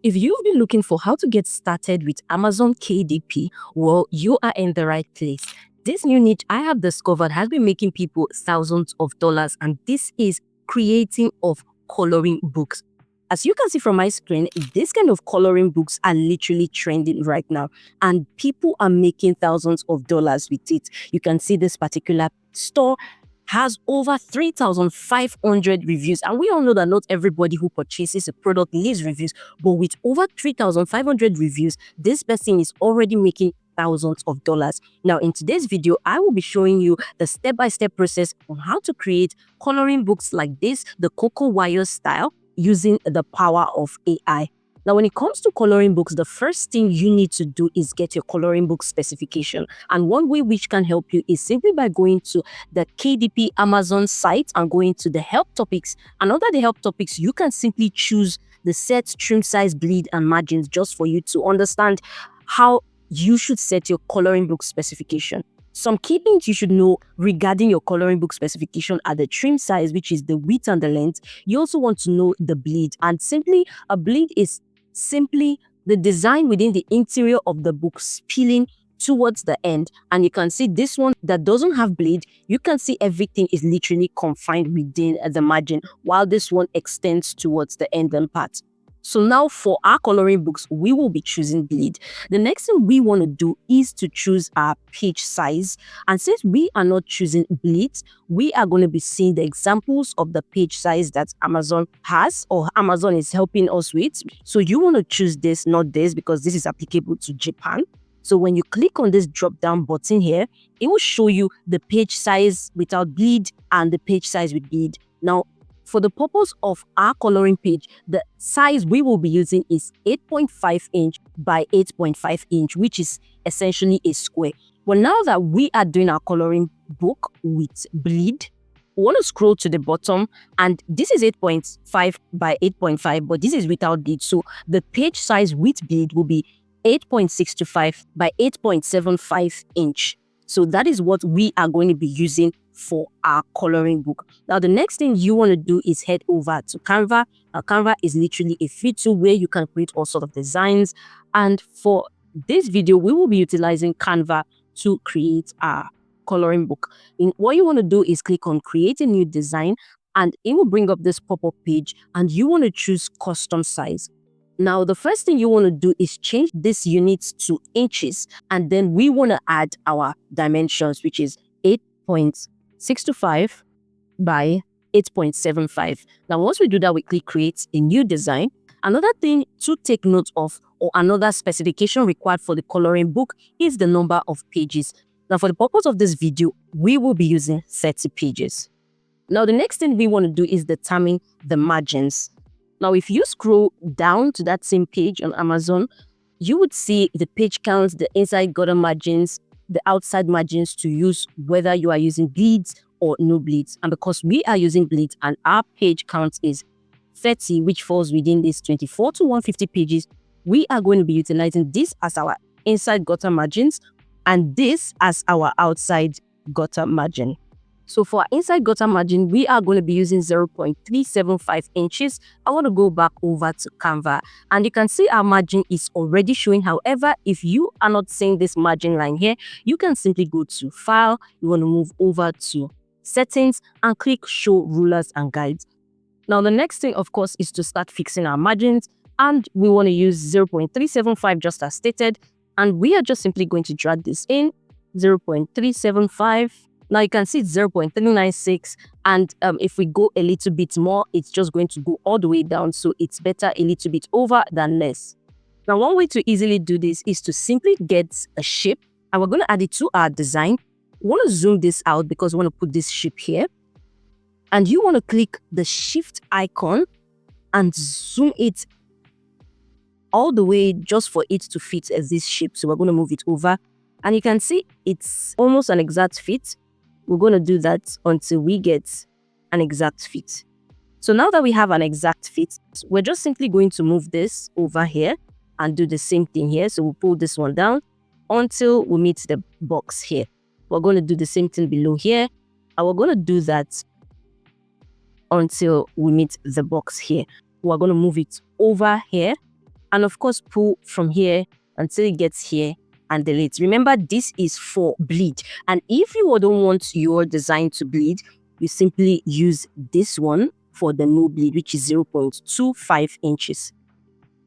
If you've been looking for how to get started with Amazon KDP, well, you are in the right place. This new niche I have discovered has been making people thousands of dollars, and this is creating of coloring books. As you can see from my screen, this kind of coloring books are literally trending right now, and people are making thousands of dollars with it. You can see this particular store has over 3,500 reviews, and we all know that not everybody who purchases a product leaves reviews, but with over 3,500 reviews, this person is already making thousands of dollars. Now, in today's video, I will be showing you the step-by-step process on how to create coloring books like this, the Cocoa Wire style, using the power of AI. Now, when it comes to coloring books, the first thing you need to do is get your coloring book specification. And one way which can help you is simply by going to the KDP Amazon site and going to the help topics. And under the help topics, you can simply choose the set, trim size, bleed, and margins just for you to understand how you should set your coloring book specification. Some key things you should know regarding your coloring book specification are the trim size, which is the width and the length. You also want to know the bleed, and simply a bleed is simply the design within the interior of the book spilling towards the end. And you can see this one that doesn't have bleed, you can see everything is literally confined within the margin, while this one extends towards the end part. So now for our coloring books, we will be choosing bleed. The next thing we want to do is to choose our page size. And since we are not choosing bleed, we are going to be seeing the examples of the page size that Amazon has or Amazon is helping us with. So you want to choose this, not this, because this is applicable to Japan. So when you click on this drop down button here, it will show you the page size without bleed and the page size with bleed. Now, for the purpose of our coloring page, the size we will be using is 8.5 inch by 8.5 inch, which is essentially a square. Well, now that we are doing our coloring book with bleed, we want to scroll to the bottom, and this is 8.5 by 8.5, but this is without bleed. So the page size with bleed will be 8.65 by 8.75 inch. So that is what we are going to be using for our coloring book. Now, the next thing you want to do is head over to Canva. Canva is literally a free tool where you can create all sorts of designs. And for this video, we will be utilizing Canva to create our coloring book. And what you want to do is click on create a new design, and it will bring up this pop-up page, and you want to choose custom size. Now, the first thing you want to do is change this units to inches, and then we want to add our dimensions, which is 8.625 by 8.75. Now, once we do that, we click create a new design. Another thing to take note of, or another specification required for the coloring book, is the number of pages. Now, for the purpose of this video, we will be using 30 pages. Now, the next thing we want to do is determine the margins. Now, if you scroll down to that same page on Amazon, you would see the page counts, the inside gutter margins, the outside margins to use whether you are using bleeds or no bleeds. And because we are using bleeds and our page count is 30, which falls within this 24 to 150 pages, we are going to be utilizing this as our inside gutter margins and this as our outside gutter margin. So for our inside gutter margin, we are going to be using 0.375 inches. I want to go back over to Canva, and you can see our margin is already showing. However, if you are not seeing this margin line here, you can simply go to File. You want to move over to Settings and click Show Rulers and Guides. Now, the next thing, of course, is to start fixing our margins, and we want to use 0.375 just as stated, and we are just simply going to drag this in 0.375. Now you can see it's 0.396, and if we go a little bit more, it's just going to go all the way down. So it's better a little bit over than less. Now, one way to easily do this is to simply get a shape, and we're going to add it to our design. We want to zoom this out because we want to put this shape here, and you want to click the shift icon and zoom it all the way just for it to fit as this shape. So we're going to move it over, and you can see it's almost an exact fit. We're going to do that until we get an exact fit. So now that we have an exact fit, we're just simply going to move this over here and do the same thing here. So we'll pull this one down until we meet the box here. We're going to do the same thing below here, and we're going to do that until we meet the box here. We're going to move it over here and of course pull from here until it gets here and delete. Remember, this is for bleed, and if you don't want your design to bleed, you simply use this one for the no bleed, which is 0.25 inches.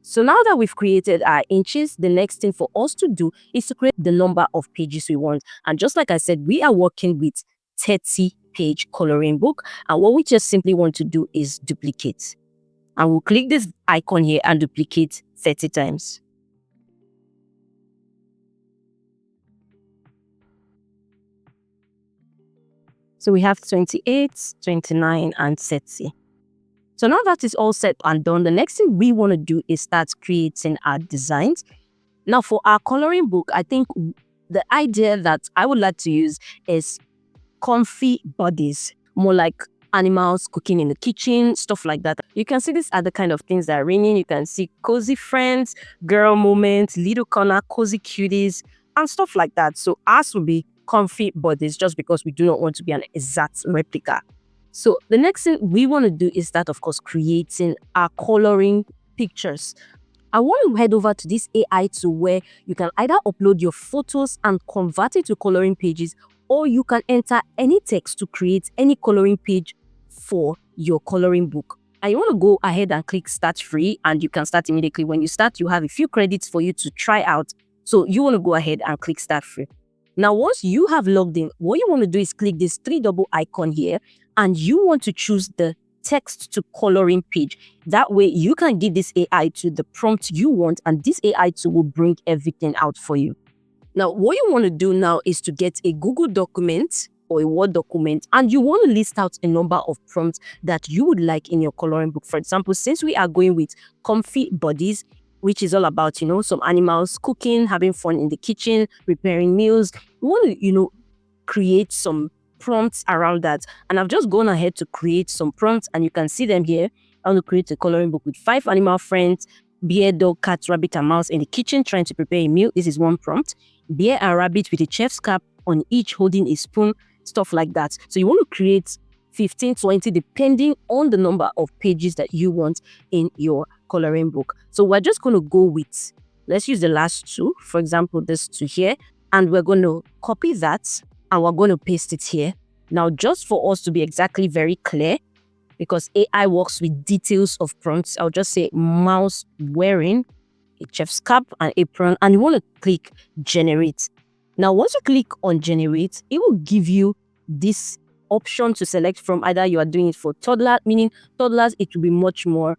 So now that we've created our inches, the next thing for us to do is to create the number of pages we want. And just like I said, we are working with 30-page coloring book. And what we just simply want to do is duplicate. And we'll click this icon here and duplicate 30 times. So we have 28, 29, and 30. So now that is all set and done, the next thing we want to do is start creating our designs. Now for our coloring book, I think the idea that I would like to use is comfy bodies, more like animals cooking in the kitchen, stuff like that. You can see these are the kind of things that are ringing. You can see cozy friends, girl moments, little corner, cozy cuties, and stuff like that. So ours will be comfy bodies just because we do not want to be an exact replica. So the next thing we want to do is that, of course, creating our coloring pictures. I want to head over to this AI tool where you can either upload your photos and convert it to coloring pages, or you can enter any text to create any coloring page for your coloring book. And you want to go ahead and click start free, and you can start immediately. When you start, you have a few credits for you to try out. So you want to go ahead and click start free. Now, once you have logged in, what you want to do is click this three double icon here, and you want to choose the text to coloring page. That way you can give this AI to the prompt you want, and this AI tool will bring everything out for you. Now, what you want to do now is to get a Google document or a Word document, and you want to list out a number of prompts that you would like in your coloring book. For example, since we are going with comfy bodies, which is all about, some animals cooking, having fun in the kitchen, preparing meals, we want to, create some prompts around that. And I've just gone ahead to create some prompts, and you can see them here. I want to create a coloring book with 5 animal friends: bear, dog, cat, rabbit, and mouse in the kitchen trying to prepare a meal. This is one prompt. Bear and rabbit with a chef's cap on each holding a spoon, stuff like that. So you want to create 15, 20, depending on the number of pages that you want in your coloring book. So we're just going to go with, let's use the last 2, for example, this 2 here, and we're going to copy that and we're going to paste it here. Now, just for us to be exactly very clear, because AI works with details of prompts, I'll just say mouse wearing a chef's cap and apron, and you want to click generate. Now, once you click on generate, it will give you this option to select from. Either you are doing it for toddler, meaning toddlers, it will be much more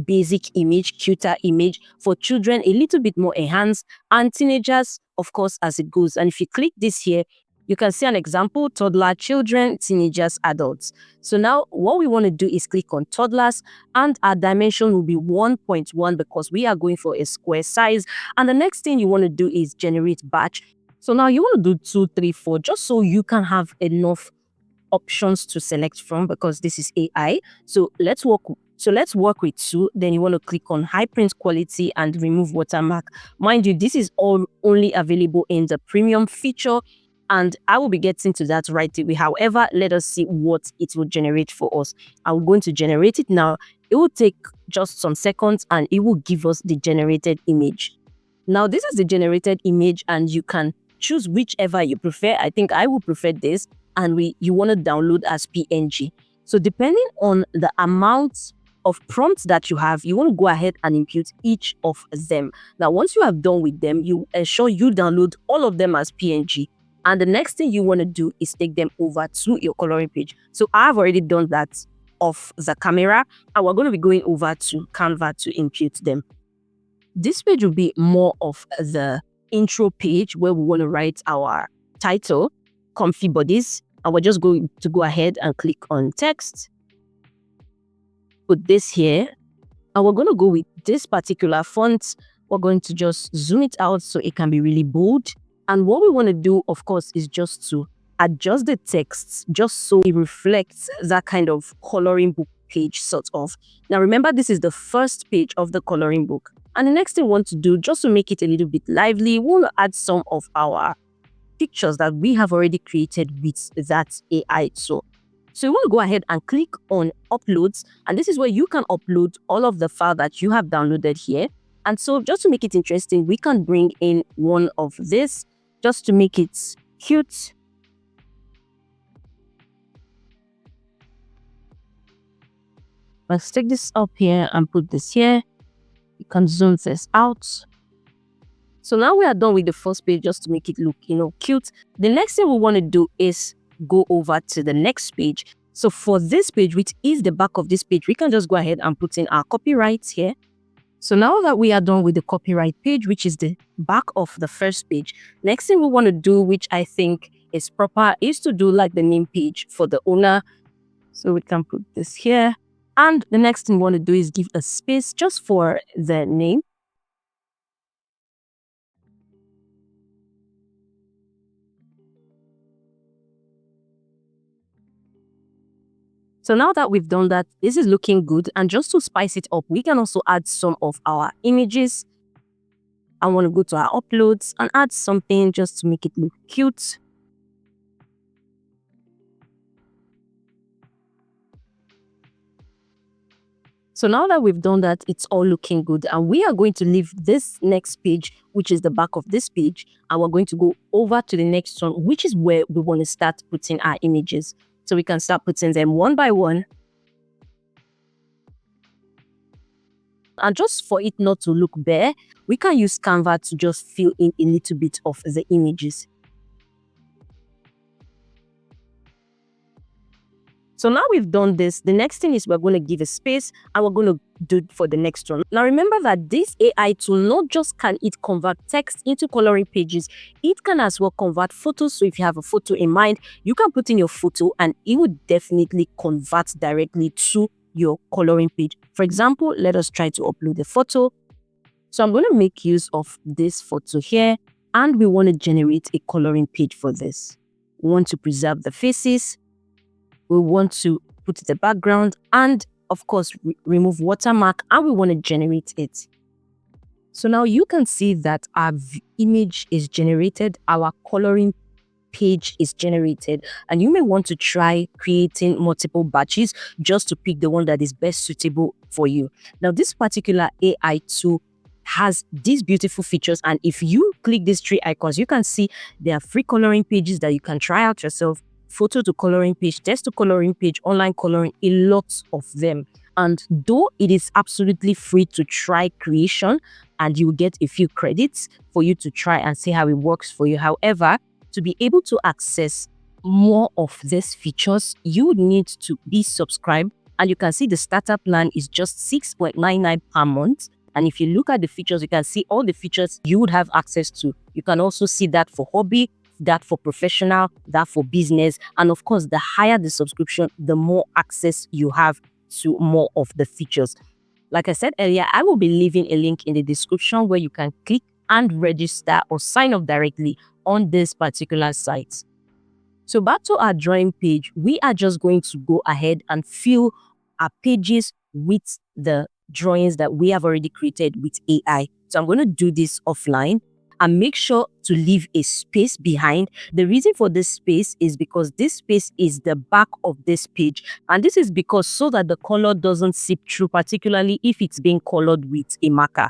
basic image, cuter image. For children, a little bit more enhanced, and teenagers, of course, as it goes. And if you click this here, you can see an example: toddler, children, teenagers, adults. So now what we want to do is click on toddlers, and our dimension will be 1.1 because we are going for a square size. And the next thing you want to do is generate batch. So now you want to do 2, 3, 4, just so you can have enough options to select from, because this is AI. So let's work with 2. Then you want to click on high print quality and remove watermark. Mind you, this is all only available in the premium feature, and I will be getting to that right away. However, let us see what it will generate for us. I'm going to generate it now. It will take just some seconds and it will give us the generated image. Now, this is the generated image, and you can choose whichever you prefer. I think I will prefer this, and you want to download as PNG. So depending on the amount of prompts that you have, you want to go ahead and impute each of them. Now, once you have done with them, you ensure you download all of them as PNG. And the next thing you want to do is take them over to your coloring page. So I've already done that off the camera, and we're going to be going over to Canva to impute them. This page will be more of the intro page where we want to write our title, Comfy Bodies, and we're just going to go ahead and click on text. Put this here, and we're going to go with this particular font. We're going to just zoom it out so it can be really bold. And what we want to do, of course, is just to adjust the text just so it reflects that kind of coloring book page sort of. Now, remember, this is the first page of the coloring book. And the next thing we want to do, just to make it a little bit lively, we want to add some of our pictures that we have already created with that AI tool. So you want to go ahead and click on uploads, and this is where you can upload all of the file that you have downloaded here. And so just to make it interesting, we can bring in one of this just to make it cute. Let's take this up here and put this here. You can zoom this out. So now we are done with the first page just to make it look, cute. The next thing we want to do is go over to the next page. So for this page, which is the back of this page, we can just go ahead and put in our copyright here. So now that we are done with the copyright page, which is the back of the first page, next thing we want to do, which I think is proper, is to do like the name page for the owner. So we can put this here. And the next thing we want to do is give a space just for the name. So now that we've done that, this is looking good. And just to spice it up, we can also add some of our images. I want to go to our uploads and add something just to make it look cute. So now that we've done that, it's all looking good. And we are going to leave this next page, which is the back of this page. And we're going to go over to the next one, which is where we want to start putting our images. So we can start putting them one by one. And just for it not to look bare, we can use Canva to just fill in a little bit of the images. So now we've done this, the next thing is we're going to give a space and we're going to do it for the next one. Now remember that this AI tool, not just can it convert text into coloring pages, it can as well convert photos. So if you have a photo in mind, you can put in your photo and it would definitely convert directly to your coloring page. For example, let us try to upload the photo. So I'm going to make use of this photo here and we want to generate a coloring page for this. We want to preserve the faces. We want to put the background and of course remove watermark and we want to generate it. So now you can see that our image is generated, our coloring page is generated, and you may want to try creating multiple batches just to pick the one that is best suitable for you. Now this particular AI tool has these beautiful features, and if you click these three icons, you can see there are free coloring pages that you can try out yourself. Photo to coloring page, text to coloring page, online coloring, a lot of them. And though it is absolutely free to try creation and you will get a few credits for you to try and see how it works for you. However, to be able to access more of these features, you would need to be subscribed. And you can see the starter plan is just $6.99 per month. And if you look at the features, you can see all the features you would have access to. You can also see that for hobby, that for professional, that for business. And of course, the higher the subscription, the more access you have to more of the features. Like I said earlier, I will be leaving a link in the description where you can click and register or sign up directly on this particular site. So back to our drawing page, we are just going to go ahead and fill our pages with the drawings that we have already created with AI. So I'm going to do this offline. And make sure to leave a space behind. The reason for this space is because this space is the back of this page. And this is because so that the color doesn't seep through, particularly if it's being colored with a marker.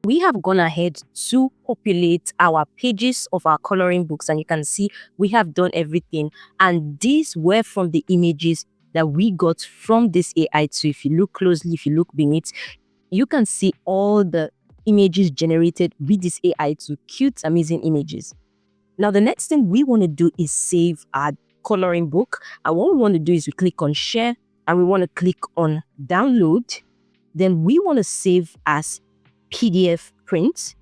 We have gone ahead to populate our pages of our coloring books. And you can see we have done everything. And these were from the images that we got from this AI. So if you look closely, if you look beneath, you can see all the images generated with this AI to cute, amazing images. Now, the next thing we want to do is save our coloring book. And what we want to do is we click on share and we want to click on download. Then we want to save as PDF print.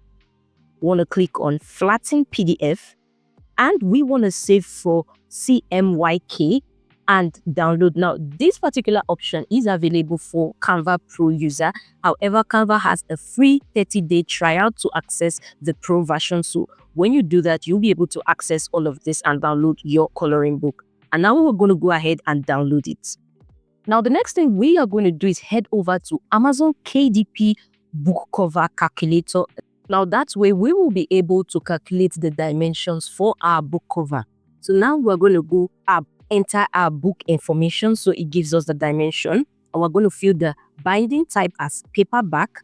We want to click on flatten PDF and we want to save for CMYK and download. Now, this particular option is available for Canva Pro user. However, Canva has a free 30-day trial to access the Pro version. So when you do that, you'll be able to access all of this and download your coloring book. And now we're going to go ahead and download it. Now, the next thing we are going to do is head over to Amazon KDP book cover calculator. Now, that way we will be able to calculate the dimensions for our book cover. So now we're going to go up, enter our book information, so it gives us the dimension, and we're going to fill the binding type as paperback.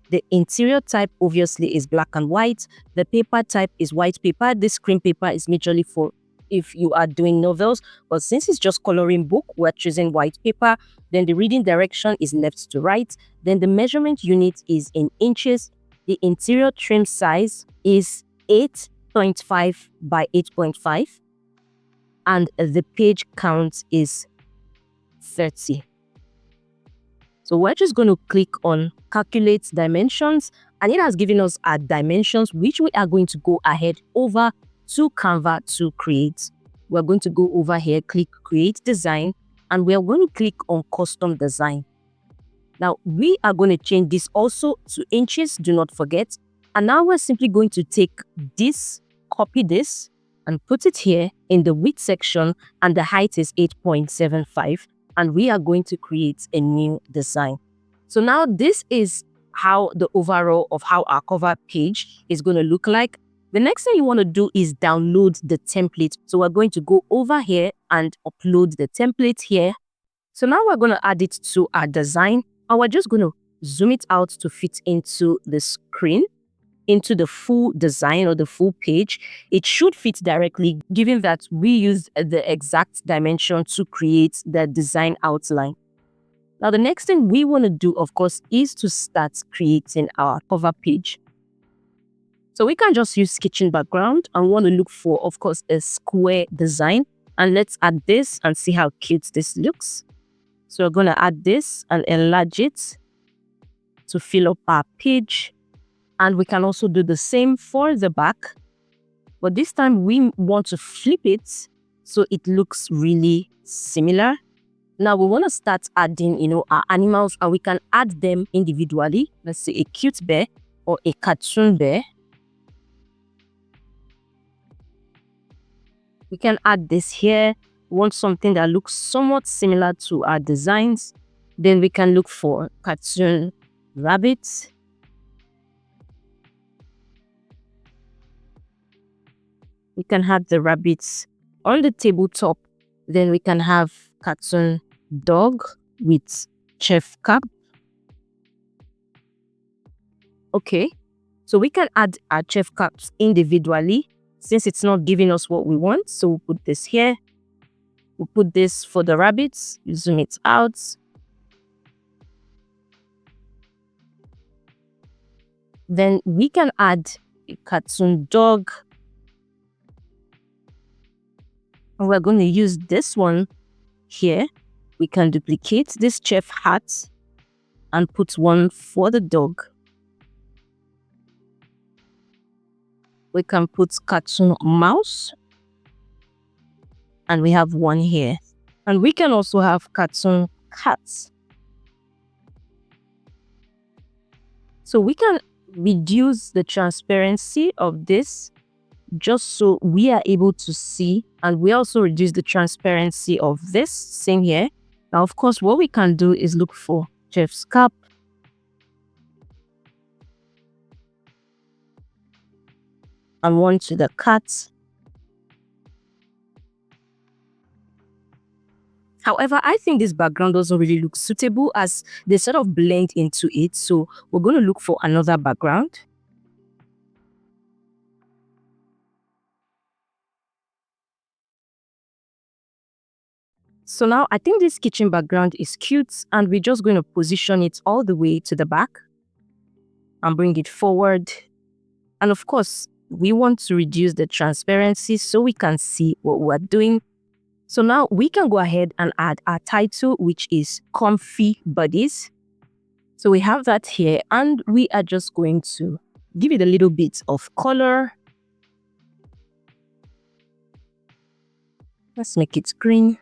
The interior type obviously is black and white. The paper type is white paper. This screen paper is majorly for if you are doing novels, but since it's just coloring book, we're choosing white paper. Then the reading direction is left to right. Then the measurement unit is in inches. The interior trim size is 8.5 by 8.5. And the page count is 30. So we're just going to click on calculate dimensions, and it has given us our dimensions, which we are going to go ahead over to Canva to create. We're going to go over here, click create design, and we're going to click on custom design. Now we are going to change this also to inches, do not forget. And now we're simply going to take this, copy this, and put it here in the width section, and the height is 8.75. And we are going to create a new design. So now this is how the overall of how our cover page is going to look like. The next thing you want to do is download the template. So we're going to go over here and upload the template here. So now we're going to add it to our design, and we're just going to zoom it out to fit into the screen, into the full design or the full page. It should fit directly, given that we used the exact dimension to create the design outline. Now, the next thing we want to do, of course, is to start creating our cover page. So we can just use kitchen background and want to look for, of course, a square design. And let's add this and see how cute this looks. So we're going to add this and enlarge it to fill up our page. And we can also do the same for the back. But this time we want to flip it so it looks really similar. Now we want to start adding, our animals, and we can add them individually. Let's say a cute bear or a cartoon bear. We can add this here. We want something that looks somewhat similar to our designs. Then we can look for cartoon rabbits. We can have the rabbits on the tabletop. Then we can have cartoon dog with chef cap. Okay, so we can add our chef caps individually since it's not giving us what we want. So we'll put this here. We'll put this for the rabbits. Zoom it out. Then we can add a cartoon dog. And we're going to use this one here. We can duplicate this chef hat and put one for the dog. We can put cartoon mouse. And we have one here. And we can also have cartoon cats. So we can reduce the transparency of this just so we are able to see, and we also reduce the transparency of this same here. Now, of course, what we can do is look for chef's cap. And one to the cat. However, I think this background doesn't really look suitable as they sort of blend into it. So we're going to look for another background. So now I think this kitchen background is cute, and we're just going to position it all the way to the back and bring it forward. And of course, we want to reduce the transparency so we can see what we're doing. So now we can go ahead and add our title, which is Comfy Buddies. So we have that here, and we are just going to give it a little bit of color. Let's make it green.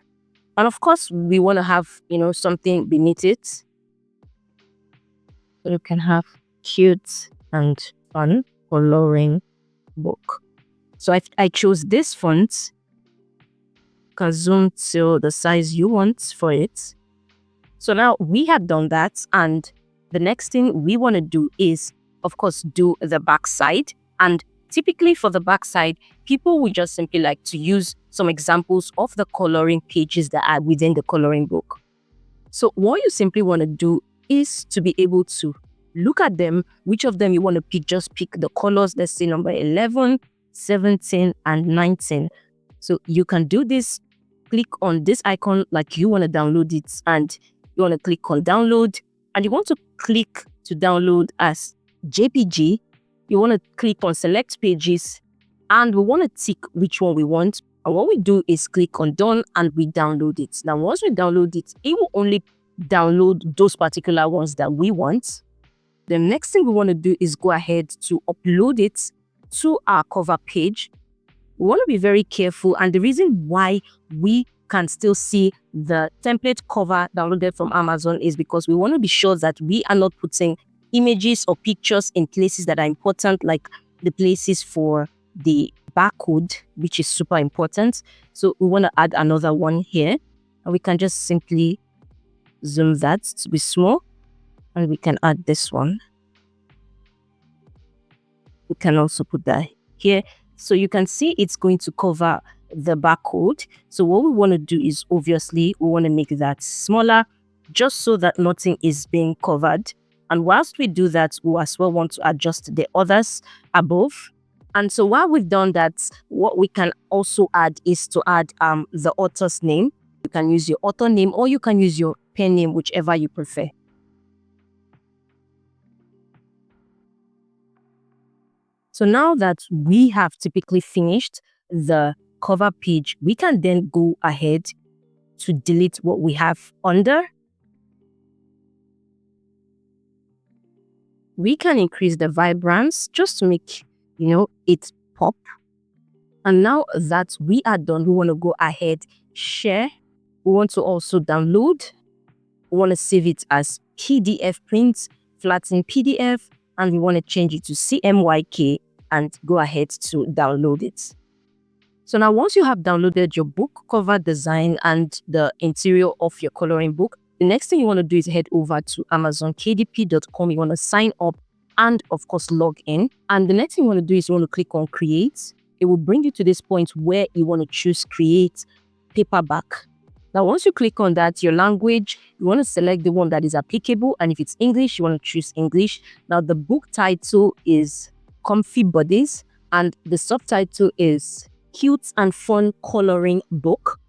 And of course, we want to have, something beneath it. So you can have cute and fun coloring book. So I chose this font. You can zoom to the size you want for it. So now we have done that. And the next thing we want to do is, of course, do the back side. And typically for the back side, people would just simply like to use some examples of the coloring pages that are within the coloring book. So what you simply want to do is to be able to look at them, which of them you want to pick. Just pick the colors. Let's say number 11, 17, and 19. So you can do this. Click on this icon like you want to download it, and you want to click on download, and you want to click to download as JPG. You want to click on select pages, and we want to tick which one we want. And what we do is click on done, and we download it. Now, once we download it, it will only download those particular ones that we want. The next thing we want to do is go ahead to upload it to our cover page. We want to be very careful, and the reason why we can still see the template cover downloaded from Amazon is because we want to be sure that we are not putting images or pictures in places that are important, like the places for the barcode, which is super important. So we want to add another one here, and we can just simply zoom that to be small, and we can add this one. We can also put that here. So you can see it's going to cover the barcode. So what we want to do is, obviously, we want to make that smaller just so that nothing is being covered. And whilst we do that, we as well want to adjust the others above. And so while we've done that, what we can also add is to add the author's name. You can use your author name, or you can use your pen name, whichever you prefer. So now that we have typically finished the cover page, we can then go ahead to delete what we have under. We can increase the vibrance just to make, it pop. And now that we are done, we want to go ahead, share. We want to also download. We want to save it as PDF print, flatten PDF, and we want to change it to CMYK and go ahead to download it. So now once you have downloaded your book cover design and the interior of your coloring book, the next thing you want to do is head over to amazonkdp.com. You want to sign up and of course log in. And the next thing you want to do is you want to click on create. It will bring you to this point where you want to choose create paperback. Now once you click on that, your language, you want to select the one that is applicable, and if it's English, you want to choose English. Now the book title is Comfy Bodies, and the subtitle is Cute and Fun Coloring Book.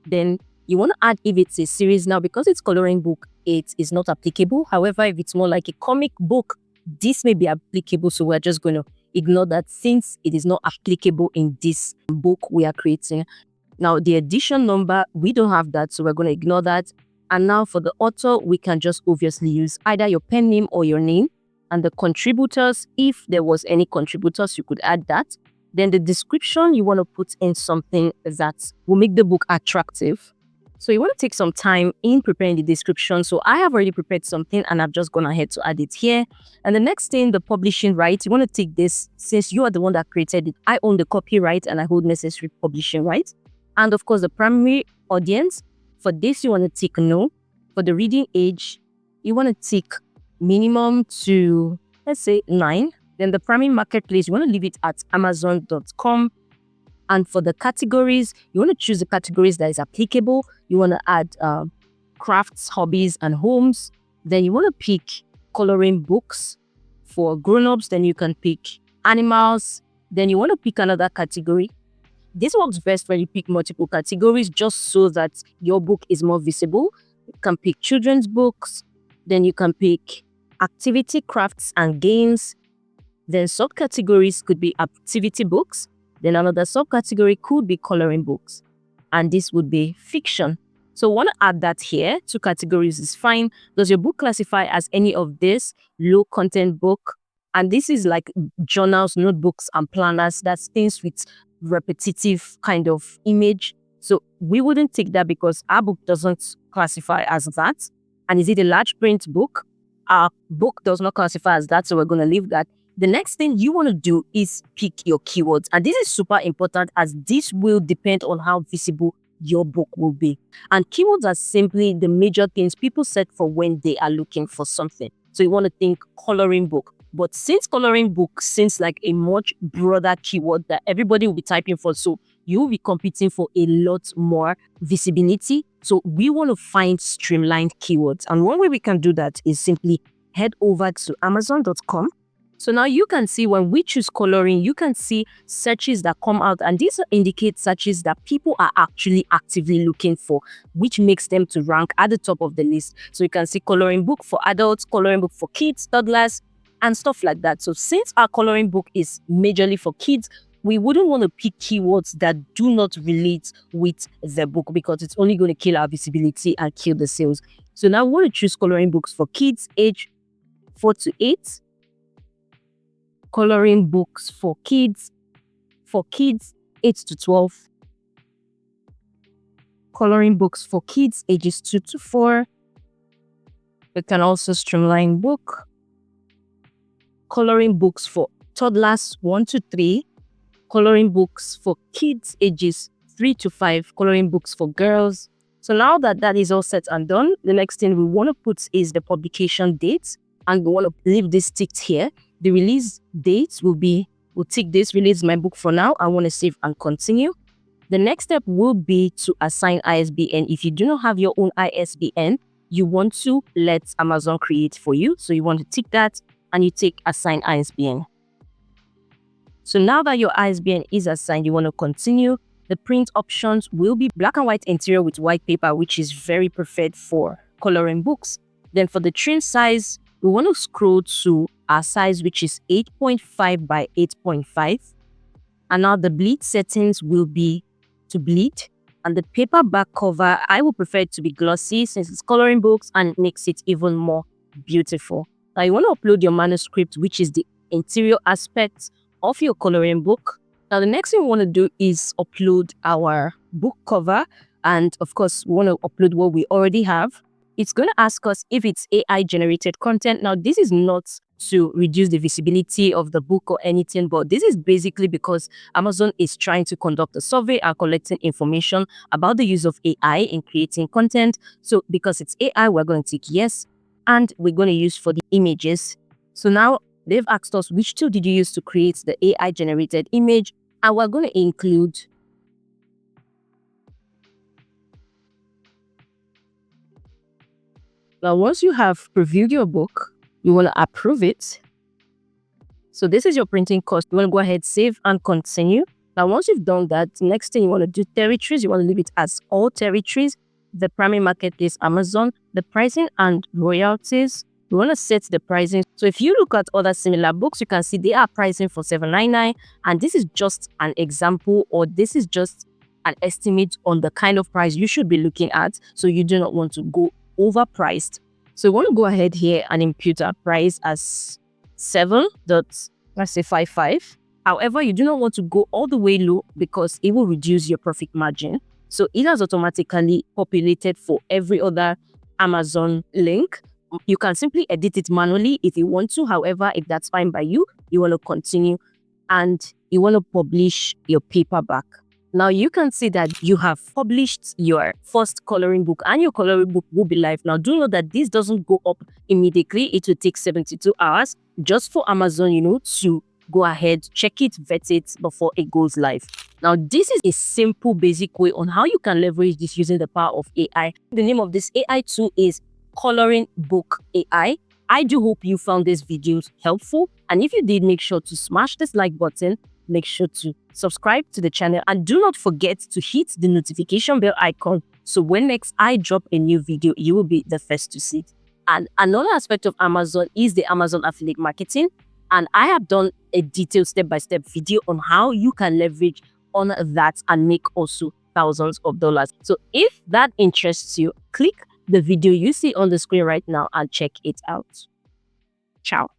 Then you want to add if it's a series. Now because it's coloring book, it is not applicable. However, if it's more like a comic book, this may be applicable. So we're just going to ignore that since it is not applicable in this book we are creating. Now the edition number, we don't have that, so we're going to ignore that. And now for the author, we can just obviously use either your pen name or your name. And the contributors, if there was any contributors, you could add that. Then the description, you want to put in something that will make the book attractive. So you want to take some time in preparing the description. So I have already prepared something and I've just gone ahead to add it here. And the next thing, the publishing rights, you want to take this, since you are the one that created it. I own the copyright and I hold necessary publishing rights. And of course, the primary audience, for this, you want to tick no. For the reading age, you want to tick minimum to, let's say, 9. Then the primary marketplace, you want to leave it at amazon.com. And for the categories, you want to choose the categories that is applicable. You want to add crafts, hobbies, and homes. Then you want to pick coloring books for grown-ups. Then you can pick animals. Then you want to pick another category. This works best when you pick multiple categories just so that your book is more visible. You can pick children's books. Then you can pick activity, crafts, and games. Then subcategories could be activity books. Then another subcategory could be coloring books. And this would be fiction. So want to add that here. 2 categories is fine. Does your book classify as any of this? Low content book. And this is like journals, notebooks, and planners. That's things with repetitive kind of image. So we wouldn't take that because our book doesn't classify as that. And is it a large print book? Our book does not classify as that, so we're going to leave that. The next thing you want to do is pick your keywords. And this is super important as this will depend on how visible your book will be. And keywords are simply the major things people set for when they are looking for something. So you want to think coloring book. But since coloring book seems like a much broader keyword that everybody will be typing for, so you will be competing for a lot more visibility. So we want to find streamlined keywords. And one way we can do that is simply head over to amazon.com. So now you can see when we choose coloring, you can see searches that come out, and these indicate searches that people are actually actively looking for, which makes them to rank at the top of the list. So you can see coloring book for adults, coloring book for kids, toddlers, and stuff like that. So since our coloring book is majorly for kids, we wouldn't want to pick keywords that do not relate with the book, because it's only going to kill our visibility and kill the sales. So now we want to choose coloring books for kids age 4 to 8. Coloring books for kids 8 to 12. Coloring books for kids ages 2 to 4. We can also streamline book. Coloring books for toddlers 1 to 3. Coloring books for kids ages 3 to 5. Coloring books for girls. So now that that is all set and done, the next thing we want to put is the publication date, and we want to leave this ticked here. The release date will be, we'll tick this, release my book for now. I want to save and continue. The next step will be to assign ISBN. If you do not have your own ISBN, you want to let Amazon create for you. So you want to tick that and you take assign ISBN. So now that your ISBN is assigned, you want to continue. The print options will be black and white interior with white paper, which is very preferred for coloring books. Then for the trim size, we want to scroll to our size, which is 8.5 by 8.5. And now the bleed settings will be to bleed. And the paperback cover, I will prefer it to be glossy since it's coloring books and makes it even more beautiful. Now you want to upload your manuscript, which is the interior aspect of your coloring book. Now the next thing we want to do is upload our book cover. And of course, we want to upload what we already have. It's going to ask us if it's AI generated content. Now, this is not to reduce the visibility of the book or anything, but this is basically because Amazon is trying to conduct a survey and collecting information about the use of AI in creating content. So because it's AI, we're going to tick yes, and we're going to use for the images. So now they've asked us which tool did you use to create the AI generated image, and we're going to include now, once you have previewed your book, you want to approve it. So this is your printing cost. You want to go ahead, save and continue. Now, once you've done that, next thing you want to do territories. You want to leave it as all territories. The primary market is Amazon. The pricing and royalties, you want to set the pricing. So if you look at other similar books, you can see they are pricing for $7.99. And this is just an example, or this is just an estimate on the kind of price you should be looking at. So you do not want to go overpriced. So we want to go ahead here and impute our price as 7.55. However, you do not want to go all the way low because it will reduce your profit margin. So it has automatically populated for every other Amazon link. You can simply edit it manually if you want to. However, if that's fine by you, you want to continue and you want to publish your paperback. Now you can see that you have published your first coloring book and your coloring book will be live. Now do know that this doesn't go up immediately. It will take 72 hours just for Amazon, to go ahead, check it, vet it before it goes live. Now this is a simple basic way on how you can leverage this using the power of AI. The name of this AI tool is Coloring Book AI. I do hope you found this video helpful. And if you did, make sure to smash this like button. Make sure to subscribe to the channel and do not forget to hit the notification bell icon so when next I drop a new video, you will be the first to see it. And another aspect of Amazon is the Amazon affiliate marketing. And I have done a detailed step-by-step video on how you can leverage on that and make also thousands of dollars. So if that interests you, click the video you see on the screen right now and check it out. Ciao.